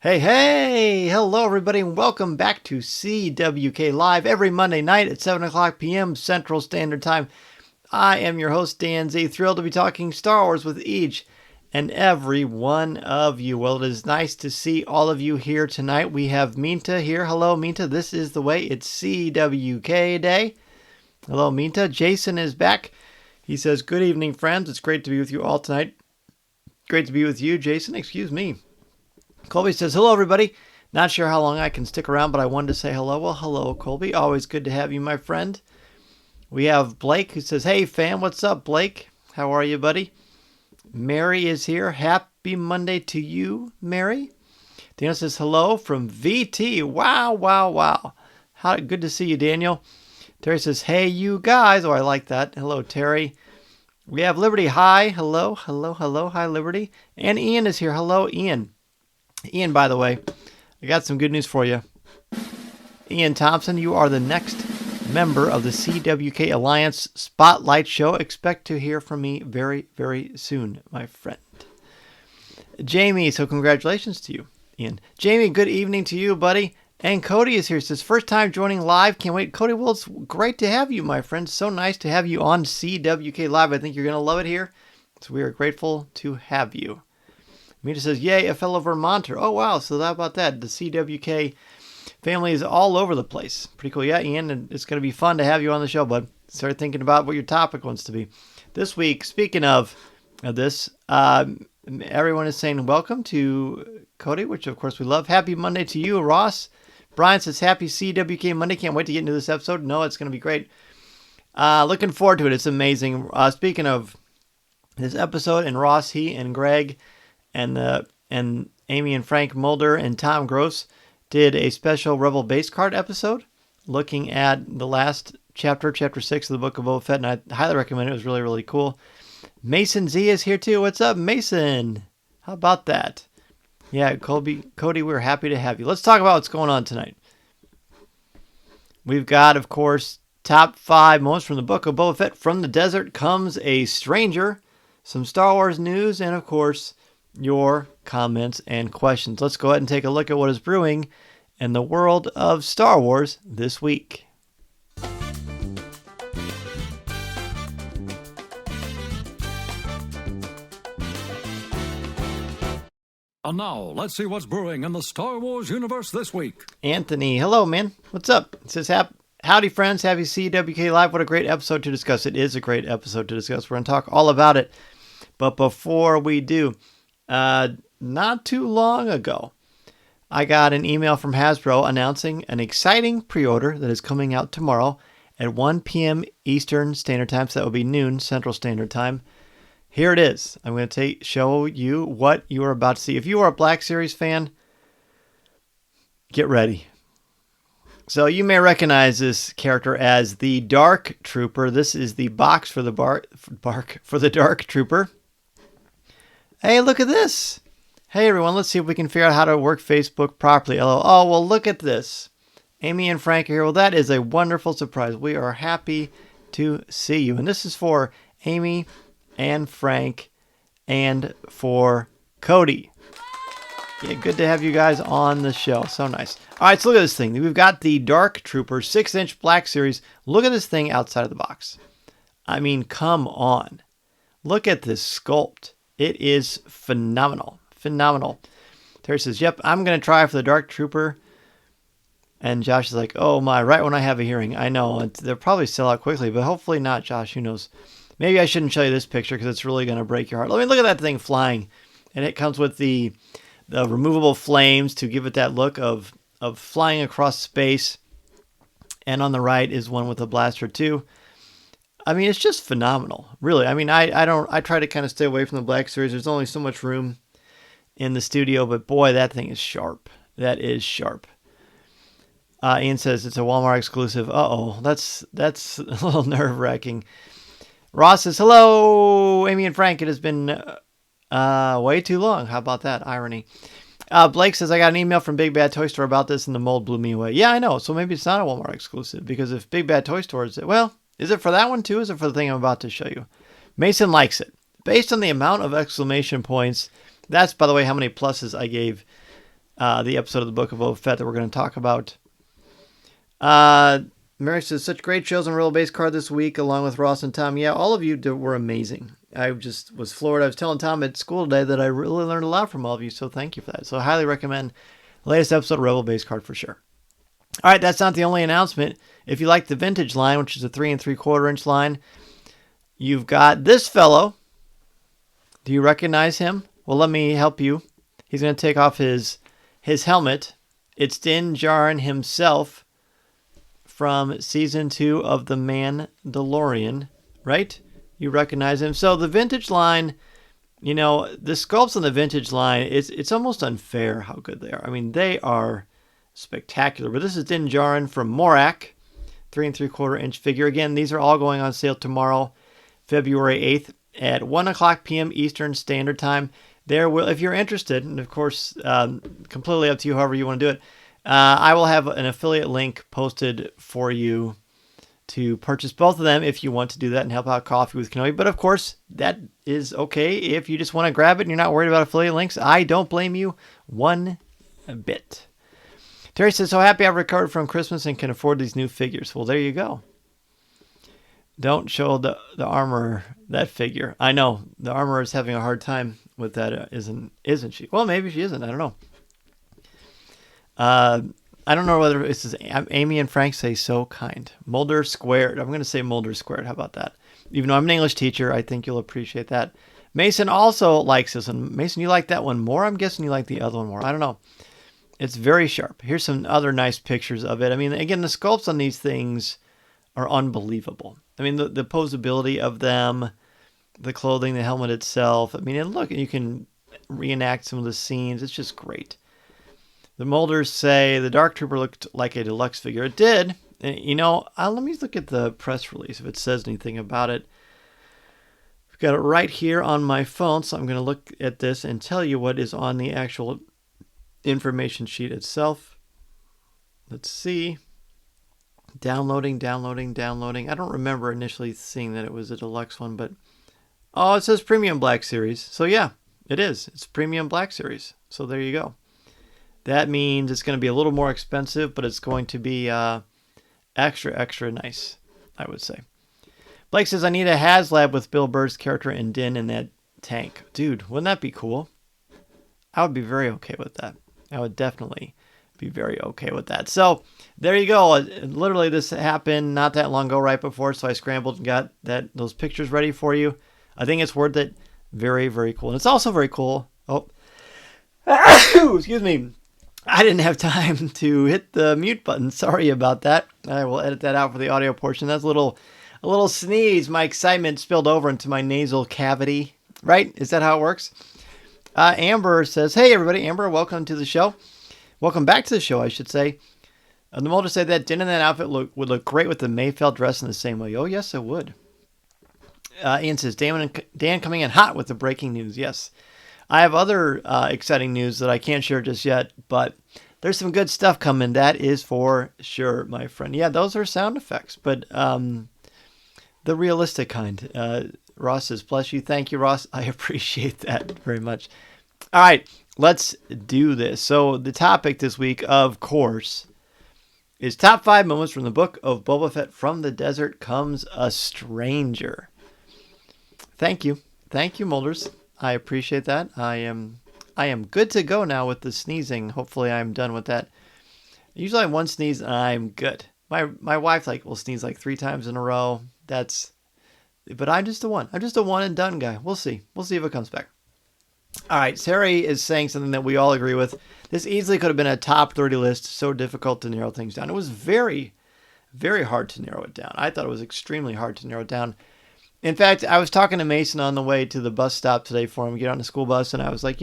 Hey, hey! Hello, everybody, and welcome back to CWK Live every Monday night at 7 o'clock p.m. Central Standard Time. I am your host, Dan Z, thrilled to be talking Star Wars with each and every one of you. Well, it is nice to see all of you here tonight. We have Minta here. Hello, Minta. This is the way. It's CWK Day. Hello, Minta. Jason is back. He says, good evening, friends. It's great to be with you all tonight. Great to be with you, Jason. Excuse me. Colby says, hello, everybody. Not sure how long I can stick around, but I wanted to say hello. Well, hello, Colby. Always good to have you, my friend. We have Blake who says, hey, fam. What's up, Blake? How are you, buddy? Mary is here. Happy Monday to you, Mary. Daniel says, hello from VT. Wow, wow, wow. How good to see you, Daniel. Terry says, hey, you guys. Oh, I like that. Hello, Terry. We have Liberty. Hi. Hello, hello, hello. Hi, Liberty. And Ian is here. Hello, Ian. Ian, by the way, I got some good news for you. Ian Thompson, you are the next member of the CWK Alliance Spotlight Show. Expect to hear from me very, very soon, my friend. Jamie, so congratulations to you, Ian. Jamie, good evening to you, buddy. And Cody is here. Says, first time joining live. Can't wait. Cody, well, it's great to have you, my friend. So nice to have you on CWK Live. I think you're going to love it here. So we are grateful to have you. Mita says, yay, a fellow Vermonter. Oh, wow. So how about that? The CWK family is all over the place. Pretty cool. Yeah, Ian, and it's going to be fun to have you on the show, bud. Start thinking about what your topic wants to be. This week, speaking of this, everyone is saying welcome to Cody, which, of course, we love. Happy Monday to you, Ross. Brian says, happy CWK Monday. Can't wait to get into this episode. No, it's going to be great. Looking forward to it. It's amazing. Speaking of this episode, and Ross, he and Greg and Amy and Frank Mulder and Tom Gross did a special Rebel base card episode looking at the last chapter, Chapter 6 of the Book of Boba Fett, and I highly recommend it. It was really, really cool. Mason Z is here too. What's up, Mason? How about that? Yeah, Cody, we're happy to have you. Let's talk about what's going on tonight. We've got, of course, top 5 moments from the Book of Boba Fett. From the desert comes a stranger, some Star Wars news, and, of course, your comments and questions. Let's go ahead and take a look at what is brewing in the world of Star Wars this week. And now, let's see what's brewing in the Star Wars universe this week. Anthony, hello, man. What's up? It says, howdy, friends. Happy CWK Live. What a great episode to discuss. It is a great episode to discuss. We're going to talk all about it. But before we do, not too long ago, I got an email from Hasbro announcing an exciting pre-order that is coming out tomorrow at 1 p.m. Eastern Standard Time, so that will be noon Central Standard Time. Here it is. I'm going to show you what you are about to see. If you are a Black Series fan, get ready. So you may recognize this character as the Dark Trooper. This is the box for the for the Dark Trooper. Hey, look at this. Hey, everyone, let's see if we can figure out how to work Facebook properly. Oh, well, look at this. Amy and Frank are here. Well, that is a wonderful surprise. We are happy to see you. And this is for Amy and Frank and for Cody. Yeah, good to have you guys on the show. So nice. All right, so look at this thing. We've got the Dark Trooper 6-inch Black Series. Look at this thing outside of the box. I mean, come on. Look at this sculpt. It is phenomenal. Phenomenal. Terry says, yep, I'm going to try for the Dark Trooper. And Josh is like, oh my, right when I have a hearing. I know, they'll probably sell out quickly, but hopefully not, Josh. Who knows? Maybe I shouldn't show you this picture because it's really going to break your heart. Let me look at that thing flying. And it comes with the removable flames to give it that look of flying across space. And on the right is one with a blaster too. I mean, it's just phenomenal, really. I mean, I try to kind of stay away from the Black Series. There's only so much room in the studio, but boy, that thing is sharp. That is sharp. Ian says it's a Walmart exclusive. Uh-oh, that's a little nerve-wracking. Ross says, hello, Amy and Frank. It has been way too long. How about that? Irony. Blake says, I got an email from Big Bad Toy Store about this and the mold blew me away. Yeah, I know. So maybe it's not a Walmart exclusive because if Big Bad Toy Store is, well, is it for that one too? Is it for the thing I'm about to show you? Mason likes it. Based on the amount of exclamation points, that's, by the way, how many pluses I gave the episode of the Book of Boba Fett that we're going to talk about. Mary says, such great shows on Rebel Base Card this week, along with Ross and Tom. Yeah, all of you were amazing. I just was floored. I was telling Tom at school today that I really learned a lot from all of you, so thank you for that. So I highly recommend the latest episode of Rebel Base Card for sure. All right, that's not the only announcement. If you like the vintage line, which is a 3 3/4 inch line, you've got this fellow. Do you recognize him? Well, let me help you. He's going to take off his helmet. It's Din Djarin himself from Season 2 of The Mandalorian, right? You recognize him. So the vintage line, the sculpts on the vintage line, it's almost unfair how good they are. I mean, they are spectacular. But this is Din Djarin from Morak, 3 3/4 inch figure. Again, these are all going on sale tomorrow, February 8th at 1 o'clock p.m. Eastern Standard Time. If you're interested, and of course, completely up to you, however you want to do it, I will have an affiliate link posted for you to purchase both of them if you want to do that and help out Coffee with Kenobi. But of course, that is okay if you just want to grab it and you're not worried about affiliate links. I don't blame you one bit. Terry says, so happy I've recovered from Christmas and can afford these new figures. Well, there you go. Don't show the armor, that figure. I know, the armor is having a hard time with that, isn't she? Well, maybe she isn't. I don't know. I don't know whether this is Amy and Frank say so kind. Mulder squared. I'm going to say Mulder squared. How about that? Even though I'm an English teacher, I think you'll appreciate that. Mason also likes this one. Mason, you like that one more? I'm guessing you like the other one more. I don't know. It's very sharp. Here's some other nice pictures of it. I mean, again, the sculpts on these things are unbelievable. I mean, the posability of them, the clothing, the helmet itself. I mean, and look, you can reenact some of the scenes. It's just great. The molders say the Dark Trooper looked like a deluxe figure. It did. Let me look at the press release if it says anything about it. I've got it right here on my phone, so I'm going to look at this and tell you what is on the actual information sheet itself. Let's see. Downloading. I don't remember initially seeing that it was a deluxe one, but it says Premium Black Series. So yeah, it is. It's Premium Black Series. So there you go. That means it's going to be a little more expensive, but it's going to be extra nice, I would say. Blake says, I need a HasLab with Bill Burr's character and Din in that tank. Dude, wouldn't that be cool? I would be very okay with that. I would definitely be very okay with that. So there you go. Literally, this happened not that long ago, right before, so I scrambled and got those pictures ready for you. I think it's worth it. Very, very cool. And it's also very cool. Oh, excuse me. I didn't have time to hit the mute button. Sorry about that. I will edit that out for the audio portion. That's a little sneeze. My excitement spilled over into my nasal cavity. Right? Is that how it works? Amber says, hey, everybody. Amber, welcome to the show. Welcome back to the show, I should say. The molder said that Din in that outfit would look great with the Mayfeld dress in the same way. Oh, yes, it would. Ian says, Dan coming in hot with the breaking news. Yes. I have other exciting news that I can't share just yet, but there's some good stuff coming. That is for sure, my friend. Yeah, those are sound effects, but the realistic kind. Ross says, bless you. Thank you, Ross. I appreciate that very much. All right, let's do this. So the topic this week, of course, is top 5 moments from the Book of Boba Fett. From the desert comes a stranger. Thank you. Thank you, Molders. I appreciate that. I am good to go now with the sneezing. Hopefully I'm done with that. Usually I have one sneeze and I'm good. My wife will sneeze 3 times in a row. But I'm just a one. I'm just a one and done guy. We'll see. We'll see if it comes back. All right. Terry is saying something that we all agree with. This easily could have been a top 30 list. So difficult to narrow things down. It was very, very hard to narrow it down. I thought it was extremely hard to narrow it down. In fact, I was talking to Mason on the way to the bus stop today for him to get on the school bus, and I was like,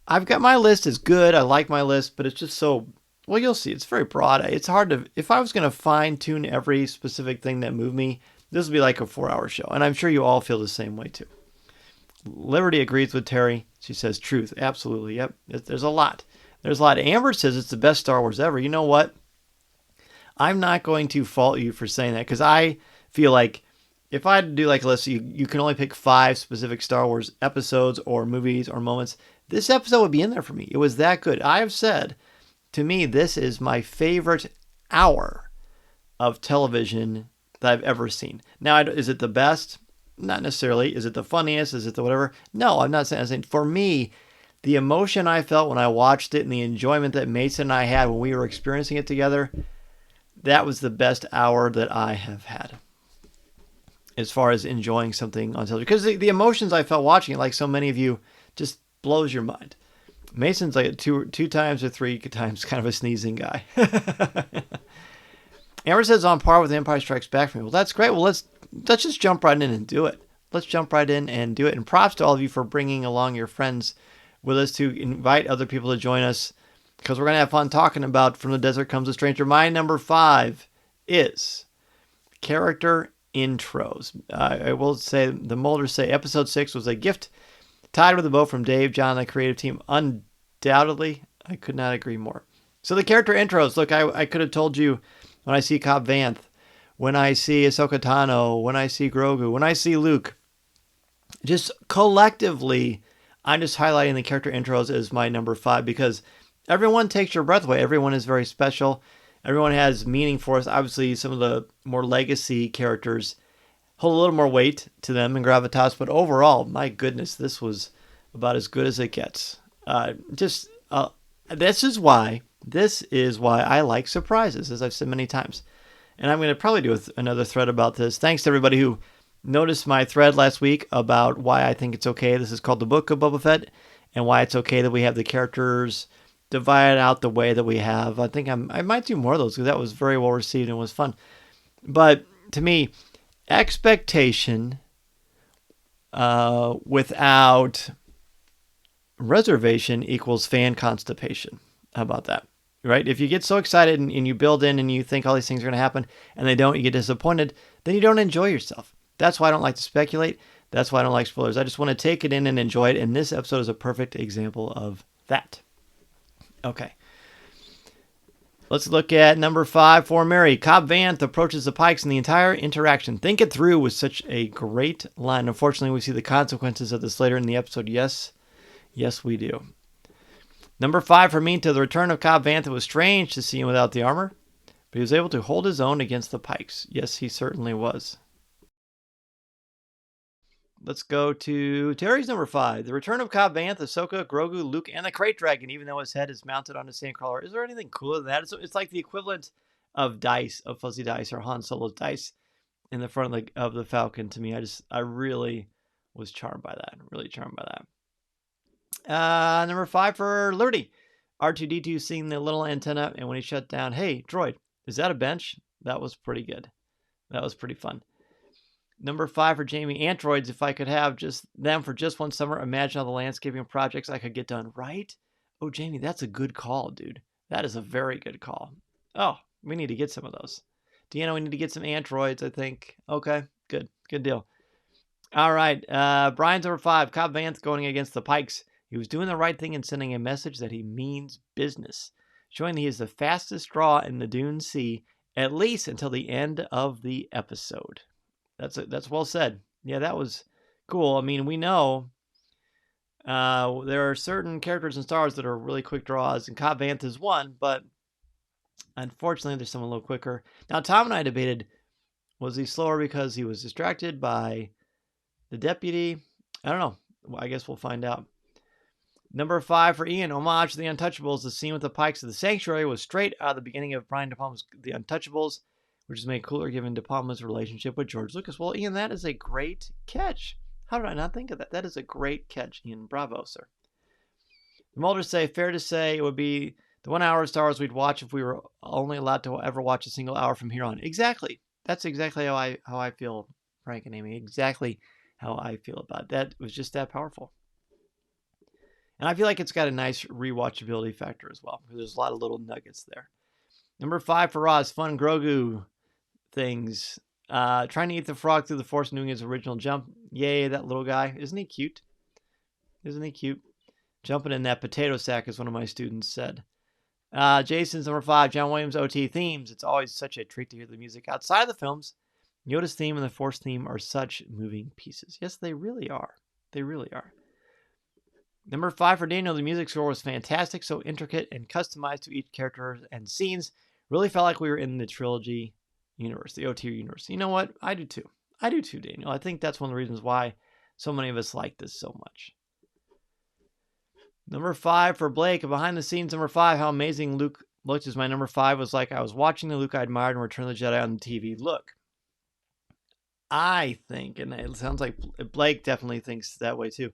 I've got my list is good. I like my list, but it's just so, well, you'll see. It's very broad. It's hard to, if I was going to fine tune every specific thing that moved me, this would be like a 4-hour show. And I'm sure you all feel the same way too. Liberty agrees with Terry. She says truth. Absolutely. Yep. There's a lot. There's a lot. Amber says it's the best Star Wars ever. You know what? I'm not going to fault you for saying that, because I feel like if I had to do a list, you can only pick 5 specific Star Wars episodes or movies or moments this episode would be in there for me. It was that good. I have said, to me, this is my favorite hour of television that I've ever seen. Now, is it the best? Not necessarily. Is it the funniest? Is it the whatever? No, I'm not saying. I'm saying for me, the emotion I felt when I watched it and the enjoyment that Mason and I had when we were experiencing it together, that was the best hour that I have had as far as enjoying something on television. Because the emotions I felt watching it, like so many of you, just blows your mind. Mason's like two times or three times kind of a sneezing guy. Amber says on par with Empire Strikes Back for me. Well, that's great. Well, let's just jump right in and do it. Let's jump right in and do it. And props to all of you for bringing along your friends with us to invite other people to join us, because we're going to have fun talking about From the Desert Comes a Stranger. My number 5 is character intros. I will say, the Molders say episode 6 was a gift tied with a bow from Dave, John, and the creative team. Undoubtedly, I could not agree more. So the character intros, look, I could have told you when I see Cobb Vanth, when I see Ahsoka Tano, when I see Grogu, when I see Luke, just collectively, I'm just highlighting the character intros as my number 5 because everyone takes your breath away. Everyone is very special. Everyone has meaning for us. Obviously, some of the more legacy characters hold a little more weight to them and gravitas, but overall, my goodness, this was about as good as it gets. This is why I like surprises, as I've said many times. And I'm going to probably do another thread about this. Thanks to everybody who noticed my thread last week about why I think it's okay. This is called the Book of Boba Fett, and why it's okay that we have the characters divided out the way that we have. I think I might do more of those because that was very well received and was fun. But to me, expectation without reservation equals fan constipation. How about that? Right? If you get so excited and you build in and you think all these things are going to happen and they don't, you get disappointed, then you don't enjoy yourself. That's why I don't like to speculate. That's why I don't like spoilers. I just want to take it in and enjoy it. And this episode is a perfect example of that. Okay. Let's look at number 5 for Mary. Cobb Vanth approaches the Pikes and the entire interaction. Think it through was such a great line. Unfortunately, we see the consequences of this later in the episode. Yes, we do. Number 5 for me, to the return of Cobb Vanth. It was strange to see him without the armor, but he was able to hold his own against the Pikes. Yes, he certainly was. Let's go to Terry's number 5. The return of Cobb Vanth, Ahsoka, Grogu, Luke, and the Crate Dragon, even though his head is mounted on a sandcrawler. Is there anything cooler than that? It's like the equivalent of dice, of fuzzy dice, or Han Solo's dice in the front of the Falcon to me. I really was charmed by that. Really charmed by that. Number 5 for Liberty. R2-D2 seeing the little antenna, and when he shut down, hey, droid, is that a bench? That was pretty good. That was pretty fun. Number 5 for Jamie, androids. If I could have just them for just one summer, imagine all the landscaping projects I could get done, right? Oh, Jamie, that's a good call, dude. That is a very good call. Oh, we need to get some of those. Deanna, we need to get some androids, I think. Okay, good deal. All right, Brian's number 5, Cobb Vanth going against the Pikes. He was doing the right thing and sending a message that he means business, showing that he is the fastest draw in the Dune Sea, at least until the end of the episode. That's well said. Yeah, that was cool. I mean, we know there are certain characters in Star Wars that are really quick draws, and Cobb Vanth is one, but unfortunately, there's someone a little quicker. Now, Tom and I debated, was he slower because he was distracted by the deputy? I don't know. Well, I guess we'll find out. Number 5 for Ian, homage to the Untouchables. The scene with the Pikes of the Sanctuary was straight out of the beginning of Brian De Palma's The Untouchables, which is made cooler given De Palma's relationship with George Lucas. Well, Ian, that is a great catch. How did I not think of that? That is a great catch, Ian. Bravo, sir. The Mulders say, fair to say it would be the 1 hour of Star Wars we'd watch if we were only allowed to ever watch a single hour from here on. Exactly. That's exactly how I feel, Frank and Amy. Exactly how I feel about it. That was just that powerful. And I feel like it's got a nice rewatchability factor as well, because there's a lot of little nuggets there. Number 5 for Roz, fun Grogu things. Trying to eat the frog through the Force and doing his original jump. Yay, that little guy. Isn't he cute? Isn't he cute? Jumping in that potato sack, as one of my students said. Jason's number 5, John Williams OT themes. It's always such a treat to hear the music outside of the films. Yoda's theme and the Force theme are such moving pieces. Yes, they really are. They really are. Number 5 for Daniel, the music score was fantastic, so intricate and customized to each character and scenes. Really felt like we were in the trilogy universe, the OT universe. You know what? I do too. I do too, Daniel. I think that's one of the reasons why so many of us like this so much. Number 5 for Blake, behind the scenes, number 5, how amazing Luke looked is my number 5. Was like I was watching the Luke I admired in Return of the Jedi on the TV. Look, I think, and it sounds like Blake definitely thinks that way too.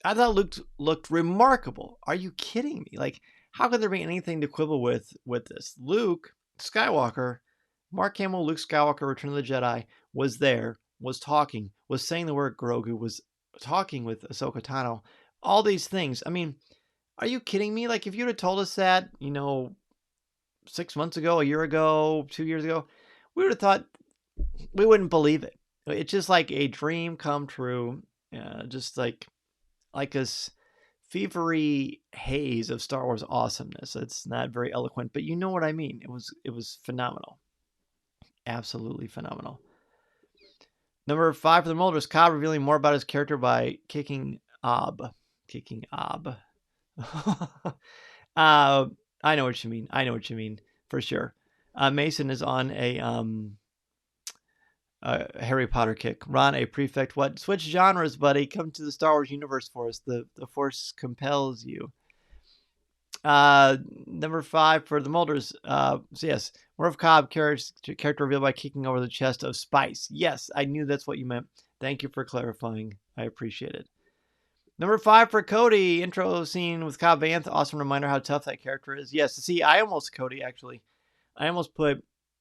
I thought Luke looked remarkable. Are you kidding me? Like, how could there be anything to quibble with this? Luke Skywalker, Mark Hamill, Luke Skywalker, Return of the Jedi, was there, was talking, was saying the word Grogu, was talking with Ahsoka Tano. All these things. I mean, are you kidding me? Like, if you'd have told us that, 6 months ago, a year ago, 2 years ago, we would have thought we wouldn't believe it. It's just like a dream come true. Just like this fevery haze of Star Wars awesomeness. It's not very eloquent, but you know what I mean. It was phenomenal. Absolutely phenomenal. Number 5 for the Mulders, Cobb revealing more about his character by kicking Ob. I know what you mean. For sure. Mason is on a Harry Potter kick. Ron, a prefect. What? Switch genres, buddy. Come to the Star Wars universe for us. The Force compels you. Number 5 for the Mulders. So yes, more of Cobb character revealed by kicking over the chest of Spice. Yes, I knew that's what you meant. Thank you for clarifying. I appreciate it. Number 5 for Cody. Intro scene with Cobb Vanth. Awesome reminder how tough that character is. Yes, see, I almost put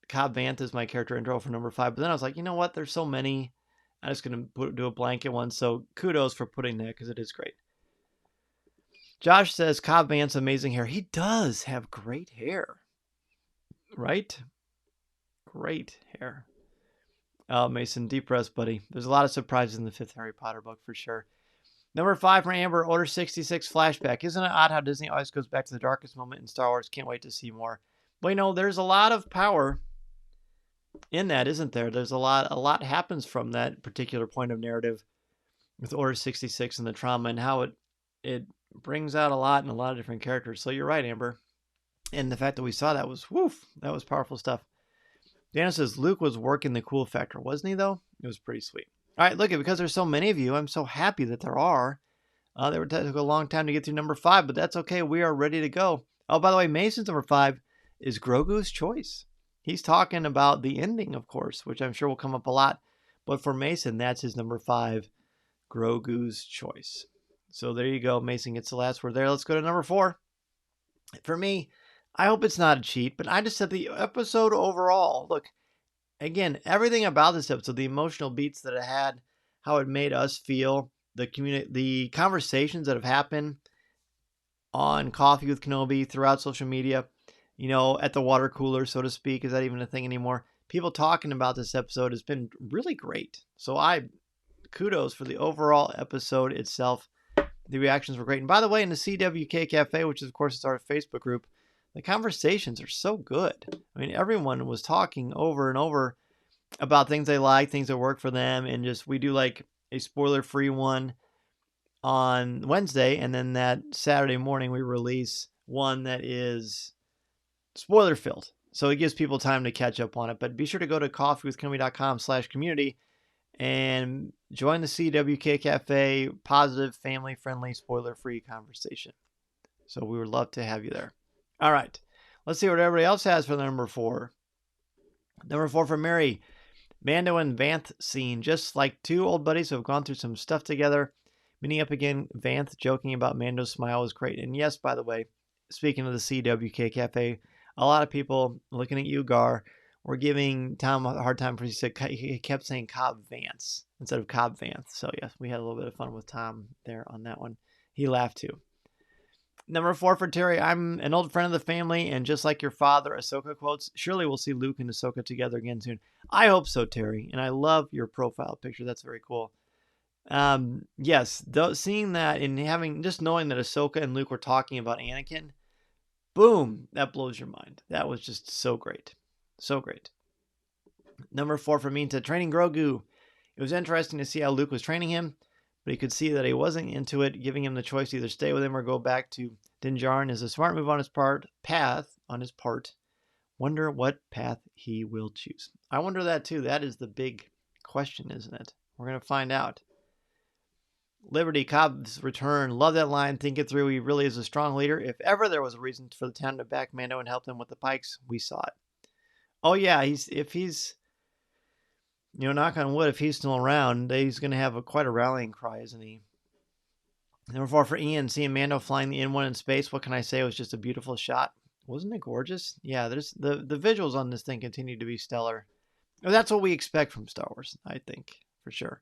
Cobb Vanth as my character intro for number 5, but then I was like, you know what? There's so many. I'm just going to do a blanket one. So kudos for putting that because it is great. Josh says Cobb Vanth's amazing hair. He does have great hair. Right? Great hair. Oh, Mason, deep rest, buddy. There's a lot of surprises in the 5th Harry Potter book for sure. Number 5 from Amber, Order 66 Flashback. Isn't it odd how Disney always goes back to the darkest moment in Star Wars? Can't wait to see more. Well, there's a lot of power in that, isn't there? There's a lot happens from that particular point of narrative with Order 66 and the trauma and how it brings out a lot in a lot of different characters. So you're right, Amber. And the fact that we saw that was powerful stuff. Dana says Luke was working the cool factor, wasn't he, though? It was pretty sweet. All right, look, because there's so many of you, I'm so happy that there are. They took a long time to get through number 5, but that's okay. We are ready to go. Oh, by the way, Mason's number 5 is Grogu's choice. He's talking about the ending, of course, which I'm sure will come up a lot. But for Mason, that's his number 5, Grogu's choice. So there you go. Mason gets the last word there. Let's go to number 4. For me, I hope it's not a cheat, but I just said the episode overall. Look, again, everything about this episode, the emotional beats that it had, how it made us feel, the conversations that have happened on Coffee with Kenobi, throughout social media, at the water cooler, so to speak. Is that even a thing anymore? People talking about this episode has been really great. So kudos for the overall episode itself. The reactions were great. And by the way, in the CWK Cafe, which is, of course, is our Facebook group, the conversations are so good. I mean, everyone was talking over and over about things they like, things that work for them. And we do like a spoiler-free one on Wednesday. And then that Saturday morning, we release one that is spoiler-filled. So it gives people time to catch up on it. But be sure to go to coffeewithkenobi.com/community and join the CWK Cafe, positive, family-friendly, spoiler-free conversation. So we would love to have you there. All right. Let's see what everybody else has for the number 4. Number 4 for Mary. Mando and Vanth scene. Just like 2 old buddies who have gone through some stuff together. Meeting up again, Vanth joking about Mando's smile was great. And yes, by the way, speaking of the CWK Cafe, a lot of people looking at you, Gar, were giving Tom a hard time because he kept saying Cobb Vance instead of Cobb Vanth. So yes, we had a little bit of fun with Tom there on that one. He laughed too. Number 4 for Terry. I'm an old friend of the family, and just like your father, Ahsoka quotes, surely we'll see Luke and Ahsoka together again soon. I hope so, Terry. And I love your profile picture. That's very cool. Yes, seeing that and just knowing that Ahsoka and Luke were talking about Anakin, boom, that blows your mind. That was just so great. So great. Number 4 for Minta, training Grogu. It was interesting to see how Luke was training him, but he could see that he wasn't into it. Giving him the choice to either stay with him or go back to Din Djarin is a smart move on his part. Wonder what path he will choose. I wonder that too. That is the big question, isn't it? We're going to find out. Liberty, Cobb's return. Love that line. Think it through. He really is a strong leader. If ever there was a reason for the town to back Mando and help them with the Pikes, we saw it. Oh yeah, if he's knock on wood, if he's still around, he's going to have quite a rallying cry, isn't he? Number 4 for Ian, seeing Mando flying the N1 in space. What can I say? It was just a beautiful shot. Wasn't it gorgeous? Yeah, there's the visuals on this thing continue to be stellar. That's what we expect from Star Wars, I think, for sure.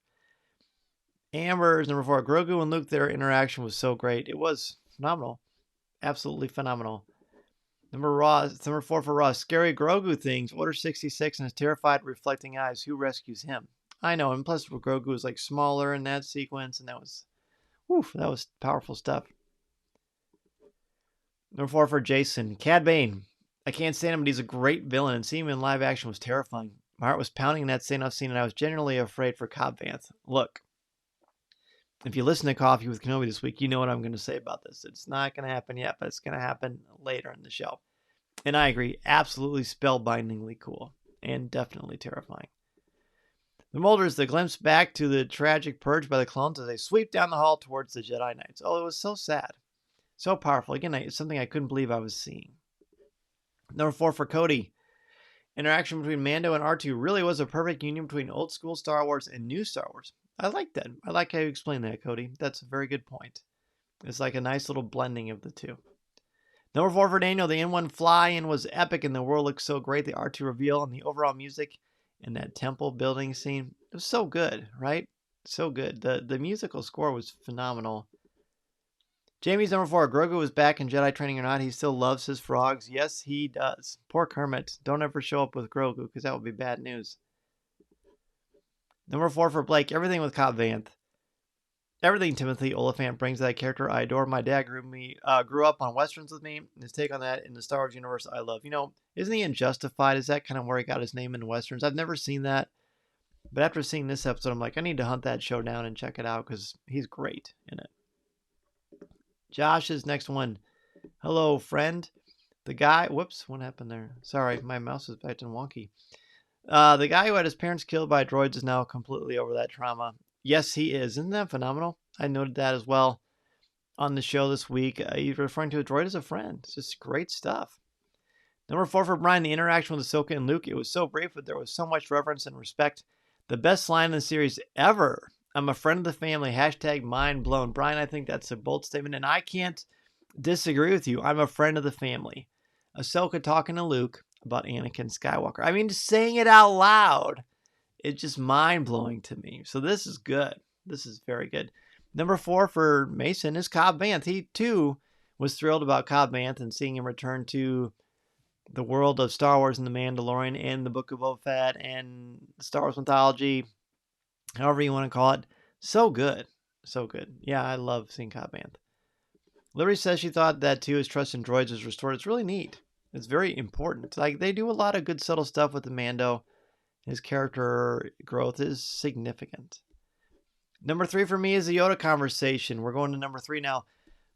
Amber's number 4. Grogu and Luke, their interaction was so great. It was phenomenal. Absolutely phenomenal. Number 4 for Ross. Scary Grogu things. Order 66 and his terrified, reflecting eyes. Who rescues him? I know, and plus Grogu was like smaller in that sequence, and that was powerful stuff. Number 4 for Jason. Cad Bane. I can't stand him, but he's a great villain, and seeing him in live action was terrifying. My heart was pounding in that stand-off scene, and I was genuinely afraid for Cobb Vanth. Look, if you listen to Coffee with Kenobi this week, you know what I'm going to say about this. It's not going to happen yet, but it's going to happen later in the show. And I agree, absolutely spellbindingly cool, and definitely terrifying. The Molders, the glimpse back to the tragic purge by the clones as they sweep down the hall towards the Jedi Knights. Oh, it was so sad. So powerful. Again, it's something I couldn't believe I was seeing. Number 4 for Cody. Interaction between Mando and R2 really was a perfect union between old school Star Wars and new Star Wars. I like that. I like how you explain that, Cody. That's a very good point. It's like a nice little blending of the two. Number 4 for Daniel. The N1 fly-in was epic and the world looked so great. The R2 reveal and the overall music in that temple building scene. It was so good, right? So good. The musical score was phenomenal. Jamie's number 4. Grogu was back in Jedi training or not. He still loves his frogs. Yes, he does. Poor Kermit. Don't ever show up with Grogu because that would be bad news. Number 4 for Blake. Everything with Cobb Vanth. Everything Timothy Oliphant brings to that character. I adore. My dad grew up on Westerns with me. His take on that in the Star Wars universe I love. Isn't he in Justified? Is that kind of where he got his name in Westerns? I've never seen that. But after seeing this episode, I'm like, I need to hunt that show down and check it out because he's great in it. Josh's next one. Hello, friend. The guy... Whoops, what happened there? Sorry, my mouse is acting wonky. The guy who had his parents killed by droids is now completely over that trauma. Yes, he is. Isn't that phenomenal? I noted that as well on the show this week. He's referring to a droid as a friend. It's just great stuff. Number 4 for Brian. The interaction with Ahsoka and Luke. It was so brief, but there was so much reverence and respect. The best line in the series ever. I'm a friend of the family. # mind blown. Brian, I think that's a bold statement, and I can't disagree with you. I'm a friend of the family. Ahsoka talking to Luke about Anakin Skywalker. I mean, just saying it out loud, it's just mind-blowing to me. So this is good. This is very good. Number 4 for Mason is Cobb Vanth. He, too, was thrilled about Cobb Vanth and seeing him return to the world of Star Wars and The Mandalorian and the Book of Boba Fett and Star Wars mythology, however you want to call it. So good. So good. Yeah, I love seeing Cobb Vanth. Liberty says she thought that, too, his trust in droids was restored. It's really neat. It's very important. Like, they do a lot of good subtle stuff with the Mando. His character growth is significant. Number 3 for me is the Yoda Conversation. We're going to number 3 now.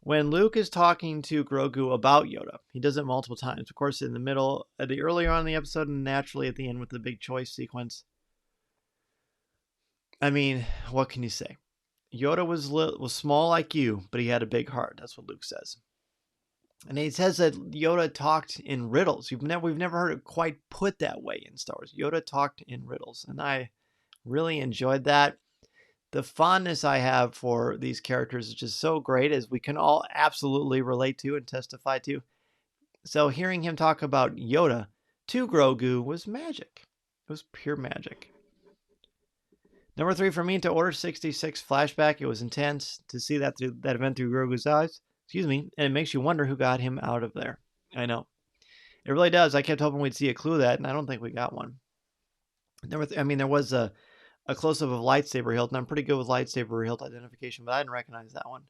When Luke is talking to Grogu about Yoda, he does it multiple times. Of course, in the middle, earlier on in the episode, and naturally at the end with the big choice sequence. I mean, what can you say? Yoda was small like you, but he had a big heart. That's what Luke says. And he says that Yoda talked in riddles. We've never heard it quite put that way in Star Wars. Yoda talked in riddles, and I really enjoyed that. The fondness I have for these characters is just so great, as we can all absolutely relate to and testify to. So hearing him talk about Yoda to Grogu was magic. It was pure magic. Number 3 for me, to Order 66 Flashback. It was intense to see that event through Grogu's eyes. And it makes you wonder who got him out of there. I know. It really does. I kept hoping we'd see a clue of that, and I don't think we got one. There was a close-up of lightsaber hilt, and I'm pretty good with lightsaber hilt identification, but I didn't recognize that one.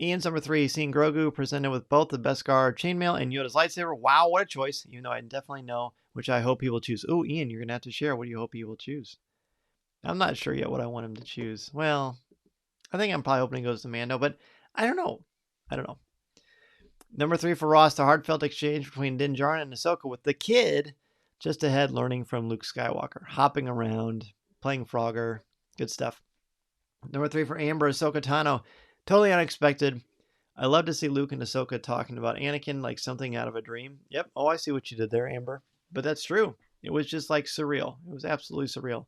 Ian's number 3, seeing Grogu presented with both the Beskar chainmail and Yoda's lightsaber. Wow, what a choice. Even though I definitely know which I hope he will choose. Ooh, Ian, you're going to have to share. What do you hope he will choose? I'm not sure yet what I want him to choose. Well, I think I'm probably hoping he goes to Mando, but I don't know. I don't know. Number 3 for Ross, the heartfelt exchange between Din Djarin and Ahsoka with the kid just ahead learning from Luke Skywalker, hopping around, playing Frogger. Good stuff. Number 3 for Amber, Ahsoka Tano. Totally unexpected. I love to see Luke and Ahsoka talking about Anakin like something out of a dream. Yep. Oh, I see what you did there, Amber. But that's true. It was just like surreal. It was absolutely surreal.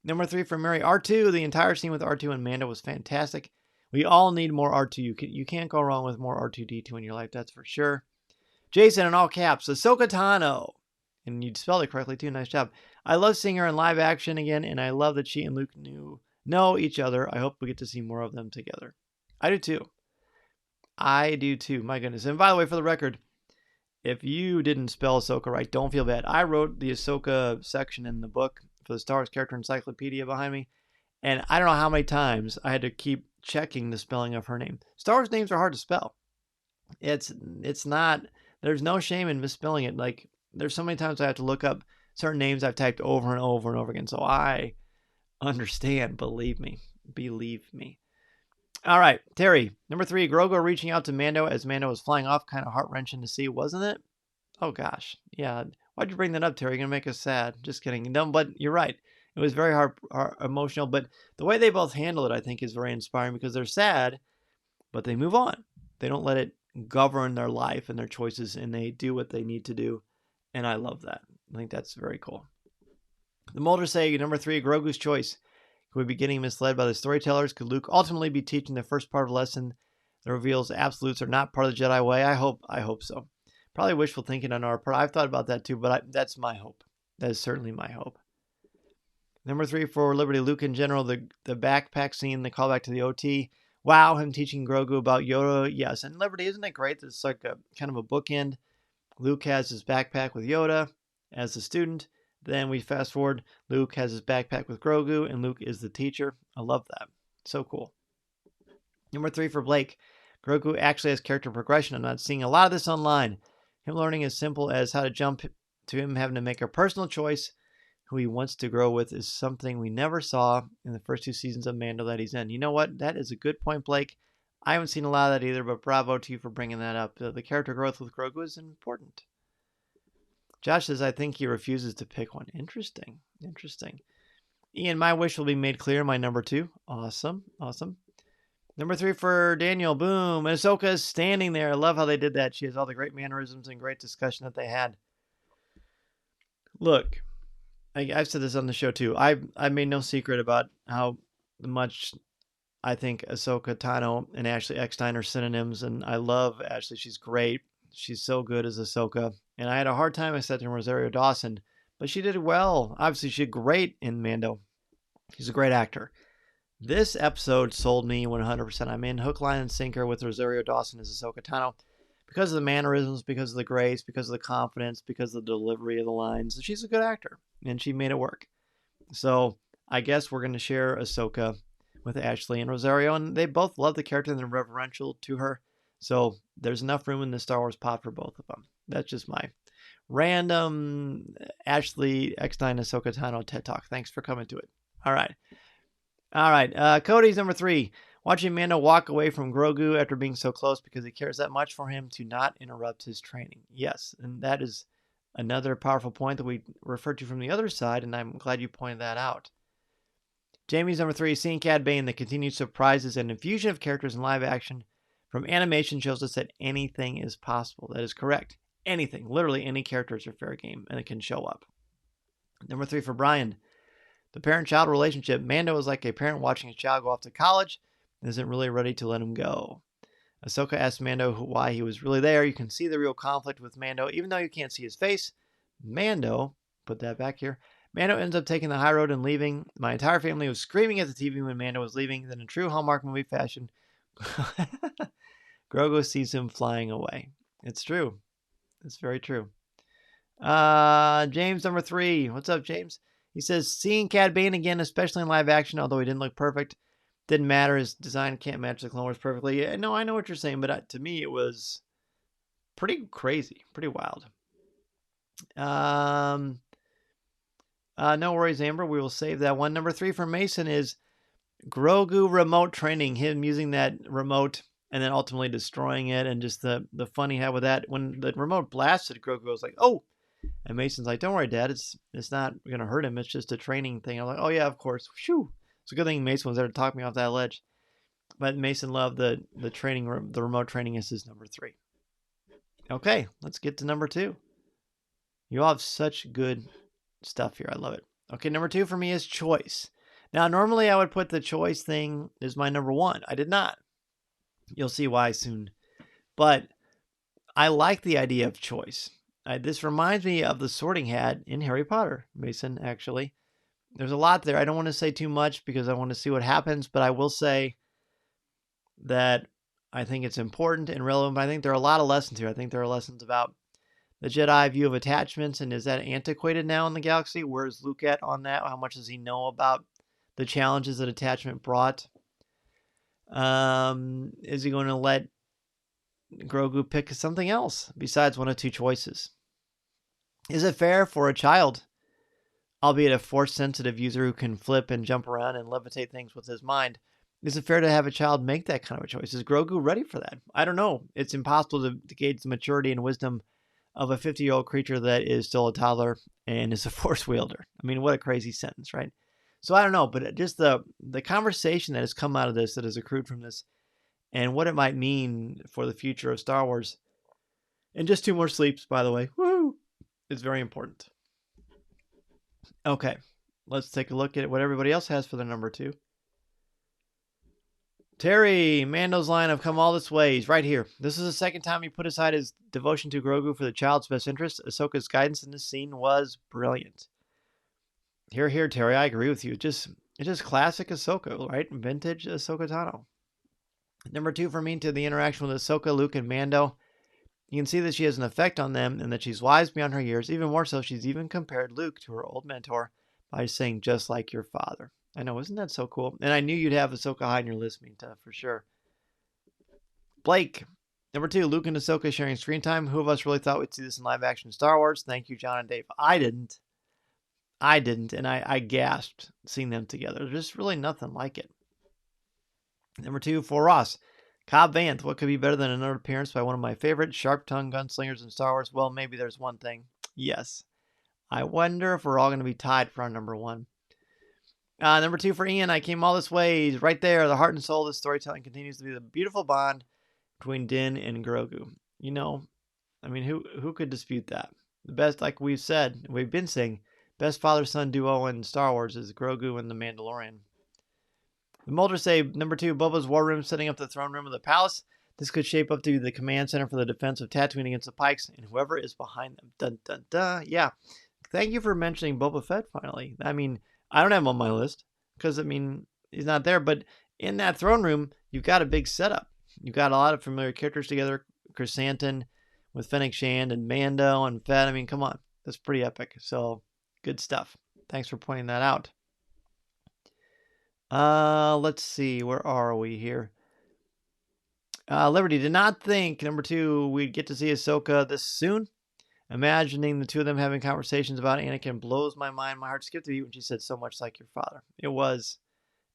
Number 3 for Mary, R2. The entire scene with R2 and Mando was fantastic. We all need more R2. You can't go wrong with more R2D2 in your life, that's for sure. Jason, in all caps, Ahsoka Tano. And you spelled it correctly, too. Nice job. I love seeing her in live action again, and I love that she and Luke know each other. I hope we get to see more of them together. I do, too. I do, too. My goodness. And by the way, for the record, if you didn't spell Ahsoka right, don't feel bad. I wrote the Ahsoka section in the book for the Star Wars Character Encyclopedia behind me, and I don't know how many times I had to keep checking the spelling of her name. Star Wars names are hard to spell. It's not, there's no shame in misspelling it. Like, there's so many times I have to look up certain names I've typed over and over and over again. So I understand, believe me. All right, Terry, number 3, Grogu reaching out to Mando as Mando was flying off. Kind of heart-wrenching to see, wasn't it? Oh, gosh. Yeah. Why'd you bring that up, Terry? You're going to make us sad. Just kidding. No, but you're right. It was very hard, emotional. But the way they both handle it, I think, is very inspiring because they're sad, but they move on. They don't let it govern their life and their choices, and they do what they need to do. And I love that. I think that's very cool. The Molders say, number 3, Grogu's choice. Could we be getting misled by the storytellers? Could Luke ultimately be teaching the first part of the lesson that reveals absolutes are not part of the Jedi way? I hope so. Probably wishful thinking on our part. I've thought about that too, but that's my hope. That is certainly my hope. Number 3 for Liberty, Luke in general, the backpack scene, the callback to the OT. Wow, him teaching Grogu about Yoda. Yes, and Liberty, isn't it great that it's like a kind of a bookend? Luke has his backpack with Yoda as the student. Then we fast forward. Luke has his backpack with Grogu, and Luke is the teacher. I love that. So cool. Number 3 for Blake. Grogu actually has character progression. I'm not seeing a lot of this online. Him learning as simple as how to jump to him having to make a personal choice who he wants to grow with is something we never saw in the first 2 seasons of Mando that he's in. You know what? That is a good point, Blake. I haven't seen a lot of that either, but bravo to you for bringing that up. The character growth with Grogu is important. Josh says, I think he refuses to pick one. Interesting. Ian, my wish will be made clear. My number 2. Awesome. Number 3 for Daniel. Boom. Ahsoka is standing there. I love how they did that. She has all the great mannerisms and great discussion that they had. Look, I've said this on the show too. I made no secret about how much I think Ahsoka Tano and Ashley Eckstein are synonyms, and I love Ashley. She's great. She's so good as Ahsoka. And I had a hard time accepting Rosario Dawson, but she did well. Obviously, she did great in Mando. She's a great actor. This episode sold me 100%. I'm in hook, line, and sinker with Rosario Dawson as Ahsoka Tano because of the mannerisms, because of the grace, because of the confidence, because of the delivery of the lines. She's a good actor, and she made it work. So I guess we're going to share Ahsoka with Ashley and Rosario, and they both love the character and they're reverential to her. So there's enough room in the Star Wars pod for both of them. That's just my random Ashley Eckstein Ahsoka Tano TED Talk. Thanks for coming to it. All right. Cody's number 3. Watching Mando walk away from Grogu after being so close because he cares that much for him to not interrupt his training. Yes, and that is another powerful point that we referred to from the other side, and I'm glad you pointed that out. Jamie's number 3. Seeing Cad Bane, the continued surprises and infusion of characters in live action from animation shows us that anything is possible. That is correct. Anything. Literally any characters are fair game, and it can show up. Number 3 for Brian. The parent-child relationship. Mando is like a parent watching his child go off to college and isn't really ready to let him go. Ahsoka asked Mando why he was really there. You can see the real conflict with Mando, even though you can't see his face. Mando, put that back here, Mando ends up taking the high road and leaving. My entire family was screaming at the TV when Mando was leaving. Then in true Hallmark movie fashion, Grogu sees him flying away. It's true. It's very true. James, number 3. What's up, James? He says, seeing Cad Bane again, especially in live action, although he didn't look perfect, didn't matter. His design can't match the Clone Wars perfectly. No, I know what you're saying, but to me, it was pretty crazy, pretty wild. No worries, Amber. We will save that one. Number 3 for Mason is Grogu remote training, him using that remote and then ultimately destroying it, and just the fun he had with that. When the remote blasted, Grogu was like, "Oh!" And Mason's like, "Don't worry, Dad. It's not gonna hurt him. It's just a training thing." I'm like, "Oh yeah, of course." Phew. It's a good thing Mason was there to talk me off that ledge. But Mason loved the training, the remote training is his number 3. Okay, let's get to number 2. You all have such good stuff here. I love it. Okay, number 2 for me is choice. Now, normally I would put the choice thing as my number 1. I did not. You'll see why soon. But I like the idea of choice. This reminds me of the sorting hat in Harry Potter, Mason, actually. There's a lot there. I don't want to say too much because I want to see what happens, but I will say that I think it's important and relevant. But I think there are a lot of lessons here. I think there are lessons about the Jedi view of attachments, and is that antiquated now in the galaxy? Where's Luke at on that? How much does he know about the challenges that attachment brought? Is he going to let Grogu pick something else besides one of 2 choices? Is it fair for a child, albeit a force-sensitive user who can flip and jump around and levitate things with his mind, is it fair to have a child make that kind of a choice? Is Grogu ready for that? I don't know. It's impossible to gauge the maturity and wisdom of a 50-year-old creature that is still a toddler and is a force wielder. I mean, what a crazy sentence, right? So I don't know, but just the conversation that has come out of this, that has accrued from this, and what it might mean for the future of Star Wars, and just 2 more sleeps, by the way, woo, is very important. Okay, let's take a look at what everybody else has for their number 2. Terry, Mando's line, "I've come all this way." He's right here. "This is the second time he put aside his devotion to Grogu for the child's best interest. Ahsoka's guidance in this scene was brilliant." Here, Terry. I agree with you. It's just classic Ahsoka, right? Vintage Ahsoka Tano. Number 2 for me, to the interaction with Ahsoka, Luke, and Mando. You can see that she has an effect on them and that she's wise beyond her years. Even more so, she's even compared Luke to her old mentor by saying, "Just like your father." I know, isn't that so cool? And I knew you'd have Ahsoka high in your list, Minta, for sure. Blake, number 2, Luke and Ahsoka sharing screen time. Who of us really thought we'd see this in live action Star Wars? Thank you, John and Dave. I didn't, and I gasped seeing them together. There's just really nothing like it. Number 2, for Ross, Cobb Vanth. What could be better than another appearance by one of my favorite sharp-tongued gunslingers in Star Wars? Well, maybe there's one thing. Yes. I wonder if we're all going to be tied for our number 1. Number 2 for Ian, I came all this way. He's right there. The heart and soul of this storytelling continues to be the beautiful bond between Din and Grogu. You know, I mean, who could dispute that? The best, like we've been saying, best father-son duo in Star Wars is Grogu and the Mandalorian. The Molders say, number 2, Boba's war room setting up the throne room of the palace. This could shape up to the command center for the defense of Tatooine against the Pikes and whoever is behind them. Dun, dun, dun. Yeah. Thank you for mentioning Boba Fett finally. I mean, I don't have him on my list because, I mean, he's not there. But in that throne room, you've got a big setup. You've got a lot of familiar characters together. Chrysanthemum with Fennec Shand and Mando and Fett. I mean, come on. That's pretty epic. So, good stuff. Thanks for pointing that out. Let's see. Where are we here? Liberty did not think, number 2, we'd get to see Ahsoka this soon. Imagining the 2 of them having conversations about Anakin blows my mind. My heart skipped a beat when she said, "So much like your father." It was,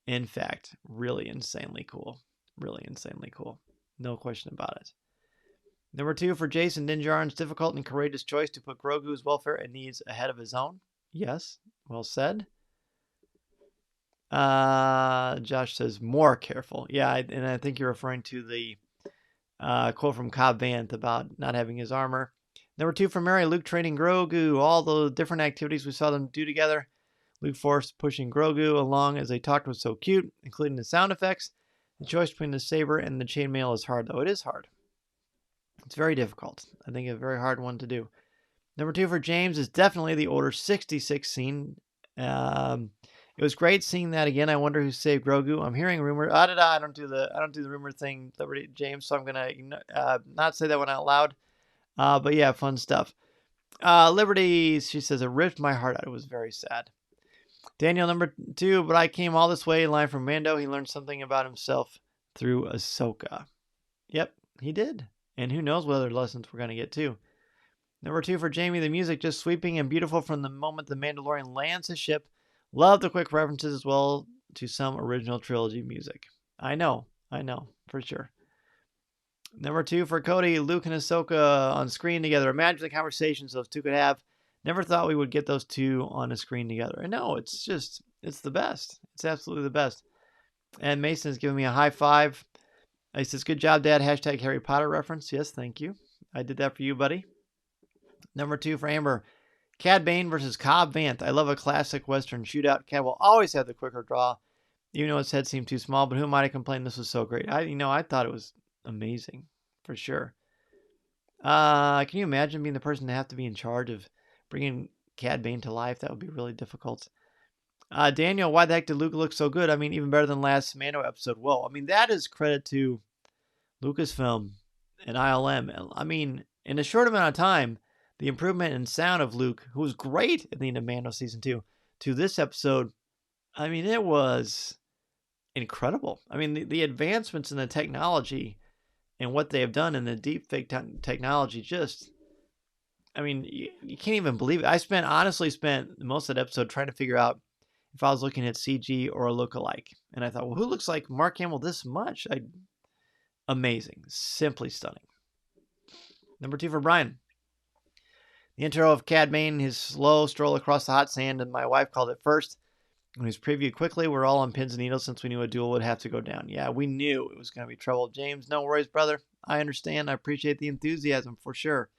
in fact, really insanely cool. Really insanely cool. No question about it. Number 2 for Jason, Din Djarin's difficult and courageous choice to put Grogu's welfare and needs ahead of his own. Yes, well said. Josh says, "More careful." Yeah, and I think you're referring to the quote from Cobb Vanth about not having his armor. Number 2 for Mary, Luke training Grogu. All the different activities we saw them do together. Luke Force pushing Grogu along as they talked was so cute, including the sound effects. The choice between the saber and the chainmail is hard, though. It is hard. It's very difficult. I think a very hard one to do. Number 2 for James is definitely the Order 66 scene. It was great seeing that again. I wonder who saved Grogu. I'm hearing rumor. I don't do the rumor thing, Liberty James. So I'm gonna not say that one out loud. But yeah, fun stuff. Liberty, she says, "It ripped my heart out. It was very sad." Daniel, number 2, but I came all this way in line from Mando. He learned something about himself through Ahsoka. Yep, he did. And who knows what other lessons we're going to get too. Number 2 for Jamie, the music just sweeping and beautiful from the moment the Mandalorian lands his ship. Love the quick references as well to some original trilogy music. I know, for sure. Number 2 for Cody, Luke and Ahsoka on screen together. Imagine the conversations those two could have. Never thought we would get those two on a screen together. I know, it's the best. It's absolutely the best. And Mason is giving me a high five. He says, good job, Dad. Hashtag Harry Potter reference. Yes, thank you. I did that for you, buddy. Number 2 for Amber, Cad Bane versus Cobb Vanth. I love a classic Western shootout. Cad will always have the quicker draw, even though his head seemed too small. But who might have complained this was so great? I thought it was amazing, for sure. Can you imagine being the person to have to be in charge of bringing Cad Bane to life? That would be really difficult. Daniel, why the heck did Luke look so good? I mean, even better than last Mando episode. Well, I mean, that is credit to Lucasfilm and ILM. I mean, in a short amount of time, the improvement in sound of Luke, who was great at the end of Mando Season 2, to this episode, I mean, it was incredible. I mean, the advancements in the technology and what they have done in the deepfake technology just, I mean, you can't even believe it. I honestly spent most of that episode trying to figure out if I was looking at CG or a lookalike. And I thought, well, who looks like Mark Hamill this much? Amazing. Simply stunning. Number 2 for Brian. The intro of Cad Bane, his slow stroll across the hot sand, and my wife called it first. When it was previewed quickly, we're all on pins and needles since we knew a duel would have to go down. Yeah, we knew it was going to be trouble. James, no worries, brother. I understand. I appreciate the enthusiasm for sure.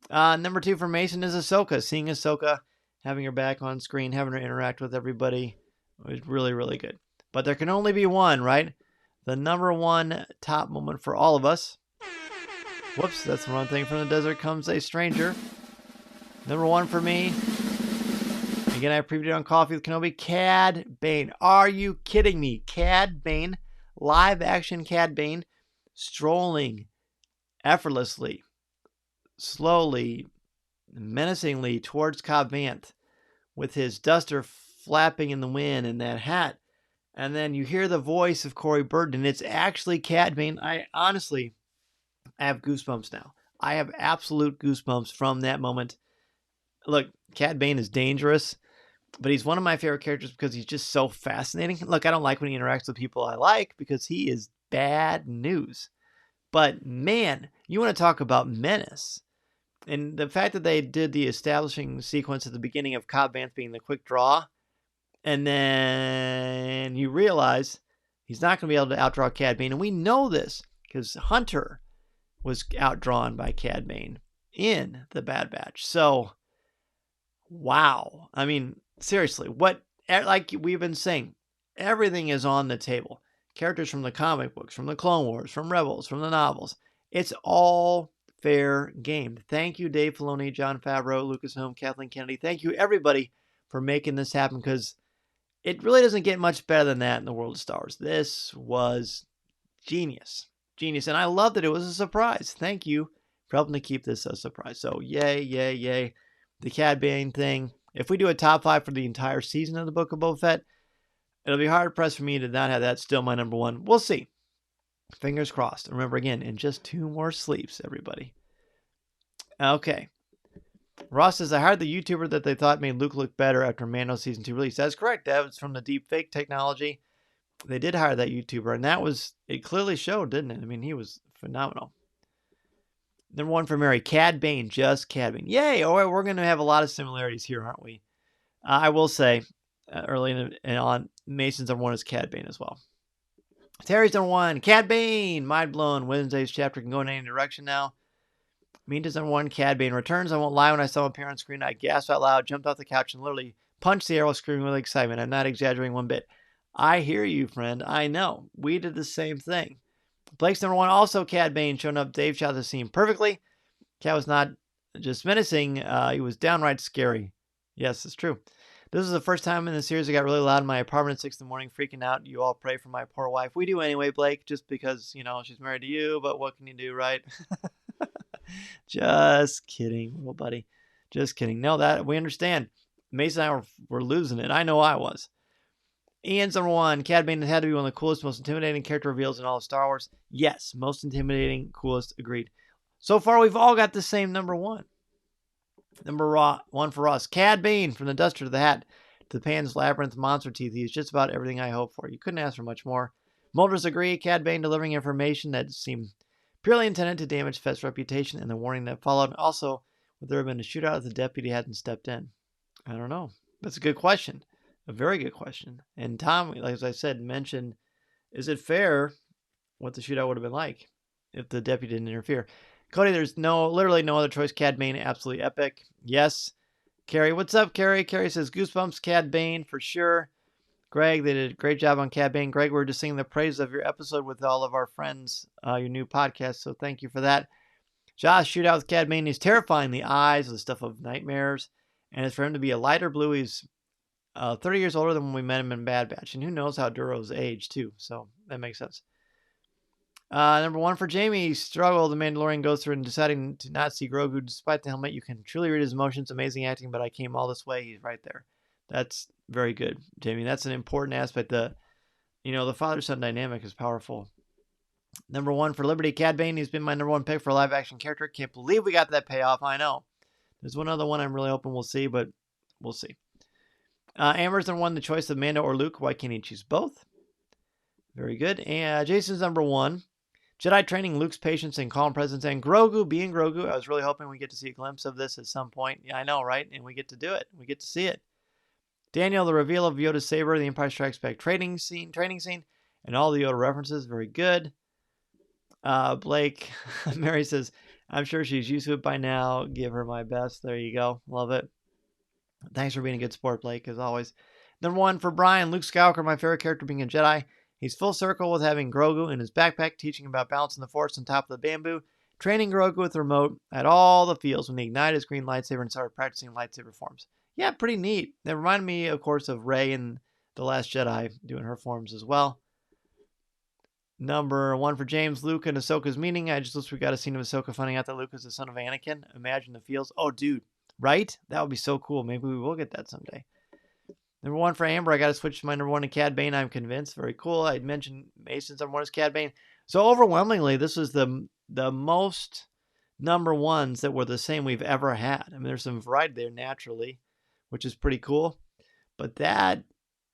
Number 2 for Mason is Ahsoka. Seeing Ahsoka, having her back on screen, having her interact with everybody was really, really good. But there can only be one, right? The number 1 top moment for all of us. Whoops, that's the wrong thing. From the desert comes a stranger. Number 1 for me. Again, I previewed it on Coffee with Kenobi. Cad Bane. Are you kidding me? Cad Bane, live action Cad Bane, strolling effortlessly, slowly, menacingly towards Cobb Vanth with his duster flapping in the wind and that hat. And then you hear the voice of Corey Burton, and it's actually Cad Bane. I have goosebumps now. I have absolute goosebumps from that moment. Look, Cad Bane is dangerous, but he's one of my favorite characters because he's just so fascinating. Look, I don't like when he interacts with people I like because he is bad news. But man, you want to talk about menace. And the fact that they did the establishing sequence at the beginning of Cobb Vanth being the quick draw, and then you realize he's not going to be able to outdraw Cad Bane. And we know this because Hunter was outdrawn by Cad Bane in the Bad Batch. So, wow. I mean, seriously, like we've been saying, everything is on the table. Characters from the comic books, from the Clone Wars, from Rebels, from the novels. It's all fair game. Thank you, Dave Filoni, Jon Favreau, Lucasfilm, Kathleen Kennedy. Thank you, everybody, for making this happen because it really doesn't get much better than that in the world of Star Wars. This was genius. Genius. And I love that it was a surprise. Thank you for helping to keep this a surprise. So, yay, yay, yay. The Cad Bane thing. If we do a top 5 for the entire season of the Book of Boba Fett, it'll be hard-pressed for me to not have that still my number 1. We'll see. Fingers crossed. Remember, again, in just 2 more sleeps, everybody. Okay. Ross says, I hired the YouTuber that they thought made Luke look better after Mando Season 2 release. That's correct. That was from the deep fake technology. They did hire that YouTuber, and it clearly showed, didn't it? I mean, he was phenomenal. Number 1 for Mary, Cad Bane, just Cad Bane. Yay! Oh, we're going to have a lot of similarities here, aren't we? I will say, early on, Mason's number 1 is Cad Bane as well. Terry's number 1, Cad Bane, mind blown. Wednesday's chapter can go in any direction now. Minta's number 1, Cad Bane returns. I won't lie, when I saw him appear on screen, I gasped out loud, jumped off the couch, and literally punched the air while screaming with excitement. I'm not exaggerating one bit. I hear you, friend. I know. We did the same thing. Blake's number 1, also Cad Bane, showing up. Dave shot the scene perfectly. Cad was not just menacing, he was downright scary. Yes, it's true. This is the first time in the series I got really loud in my apartment at 6 in the morning, freaking out. You all pray for my poor wife. We do anyway, Blake, just because, she's married to you, but what can you do, right? Just kidding, little buddy. Just kidding. No, that we understand. Mason and I were losing it. I know I was. Ian's number 1. Cad Bane had to be one of the coolest, most intimidating character reveals in all of Star Wars. Yes, most intimidating, coolest, agreed. So far, we've all got the same number 1. Number 1 for Ross. Cad Bane, from the duster to the hat. the Pan's Labyrinth monster teeth. He's just about everything I hoped for. You couldn't ask for much more. Molders agree. Cad Bane delivering information that seemed purely intended to damage Fett's reputation, and the warning that followed. Also, would there have been a shootout if the deputy hadn't stepped in? I don't know. That's a good question. A very good question. And Tom, like as I said, mentioned, is it fair what the shootout would have been like if the deputy didn't interfere? Cody, there's literally no other choice. Cad Bane, absolutely epic. Yes. Carrie, what's up, Carrie? Carrie says, Goosebumps, Cad Bane, for sure. Greg, they did a great job on Cad Bane. Greg, we're just singing the praises of your episode with all of our friends, your new podcast, so thank you for that. Josh, shootout with Cad Bane is terrifying. The eyes are the stuff of nightmares, and it's for him to be a lighter blue. He's 30 years older than when we met him in Bad Batch, and who knows how Duro's aged, too, so that makes sense. Number 1 for Jamie, struggle the Mandalorian goes through in deciding to not see Grogu. Despite the helmet, you can truly read his emotions. Amazing acting, but I came all this way. He's right there. That's very good, Jamie. That's an important aspect. The father-son dynamic is powerful. Number 1 for Liberty, Cad Bane. He's been my number 1 pick for a live-action character. Can't believe we got that payoff. I know. There's one other one I'm really hoping we'll see, but we'll see. Amber's number 1, the choice of Mando or Luke. Why can't he choose both? Very good. And Jason's number 1. Jedi training, Luke's patience and calm presence, and Grogu being Grogu. I was really hoping we get to see a glimpse of this at some point. Yeah, I know, right? And we get to do it. We get to see it. Daniel, the reveal of Yoda's saber, the Empire Strikes Back training scene, and all the Yoda references. Very good. Blake, Mary says, I'm sure she's used to it by now. Give her my best. There you go. Love it. Thanks for being a good sport, Blake, as always. Number 1 for Brian, Luke Skywalker, my favorite character being a Jedi. He's full circle with having Grogu in his backpack, teaching about balancing the Force on top of the bamboo, training Grogu with the remote at all the fields when he ignited his green lightsaber and started practicing lightsaber forms. Yeah, pretty neat. That reminded me, of course, of Rey in The Last Jedi doing her forms as well. Number 1 for James, Luke and Ahsoka's meeting. I just wish we got a scene of Ahsoka finding out that Luke is the son of Anakin. Imagine the feels. Oh, dude, right? That would be so cool. Maybe we will get that someday. Number 1 for Amber, I got to switch to my number 1 to Cad Bane, I'm convinced. Very cool. I mentioned Mason's number 1 is Cad Bane. So overwhelmingly, this was the most number 1s that were the same we've ever had. I mean, there's some variety there naturally, which is pretty cool. But that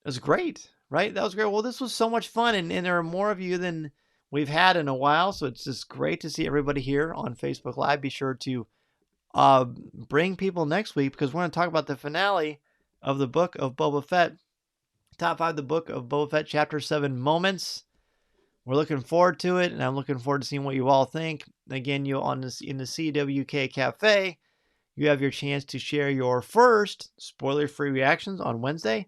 was great, right? That was great. Well, this was so much fun, and there are more of you than we've had in a while, so it's just great to see everybody here on Facebook Live. Be sure to bring people next week, because we're going to talk about the finale of the Book of Boba Fett. Top 5, the Book of Boba Fett, Chapter 7 moments. We're looking forward to it, and I'm looking forward to seeing what you all think. Again, in the CWK Cafe, you have your chance to share your first spoiler-free reactions on Wednesday.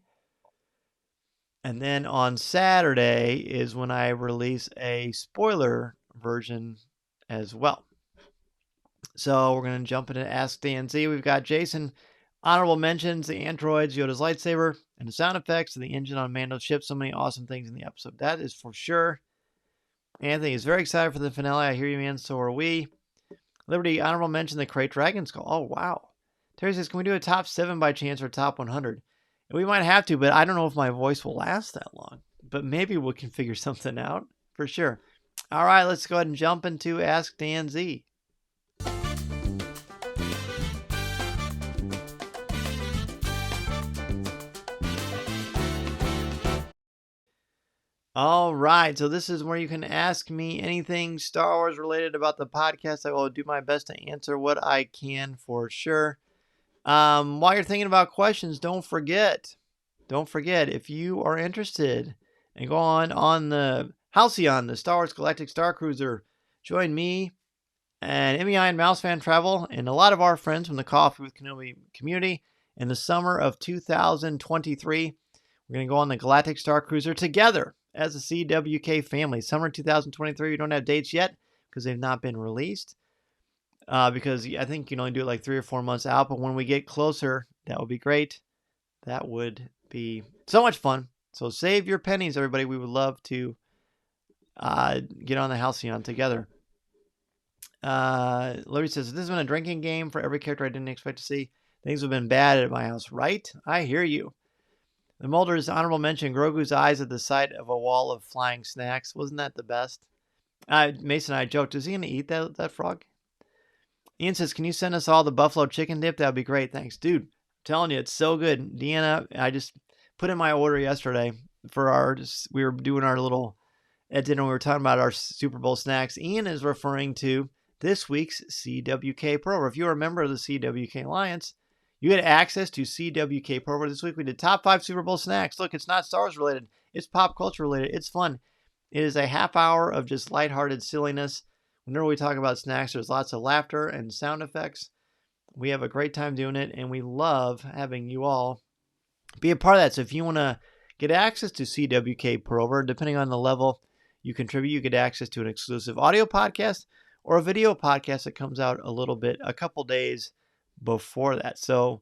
And then on Saturday is when I release a spoiler version as well. So we're going to jump into Ask Dan Z. We've got Jason. Honorable mentions, the androids, Yoda's lightsaber, and the sound effects, and the engine on Mando's ship. So many awesome things in the episode. That is for sure. Anthony is very excited for the finale. I hear you, man. So are we. Liberty, honorable mention, the Krayt Dragon Skull. Oh, wow. Terry says, can we do a top 7 by chance or top 100? We might have to, but I don't know if my voice will last that long. But maybe we can figure something out for sure. All right, let's go ahead and jump into Ask Dan Z. All right, so this is where you can ask me anything Star Wars related about the podcast. I will do my best to answer what I can for sure. While you're thinking about questions, don't forget, if you are interested and go on the Halcyon, the Star Wars Galactic Star Cruiser, join me and MEI and Mouse Fan Travel and a lot of our friends from the Coffee with Kenobi community in the summer of 2023. We're going to go on the Galactic Star Cruiser together as a CWK family. Summer 2023, we don't have dates yet because they've not been released. Because I think you can only do it like 3 or 4 months out. But when we get closer, that would be great. That would be so much fun. So save your pennies, everybody. We would love to get on the Halcyon together. Larry says, this has been a drinking game for every character I didn't expect to see. Things have been bad at my house, right? I hear you. The Mulder's honorable mention, Grogu's eyes at the sight of a wall of flying snacks. Wasn't that the best? Mason and I joked, is he going to eat that frog? Ian says, can you send us all the buffalo chicken dip? That would be great. Thanks. Dude, telling you, it's so good. Deanna, I just put in my order yesterday for we were doing our little, at dinner, we were talking about our Super Bowl snacks. Ian is referring to this week's CWK program. If you're a member of the CWK Alliance, you get access to CWK program. This week we did top 5 Super Bowl snacks. Look, it's not Star Wars related. It's pop culture related. It's fun. It is a half hour of just lighthearted silliness. Whenever we talk about snacks, there's lots of laughter and sound effects. We have a great time doing it, and we love having you all be a part of that. So if you want to get access to CWK Prover, depending on the level you contribute, you get access to an exclusive audio podcast or a video podcast that comes out a couple days before that. So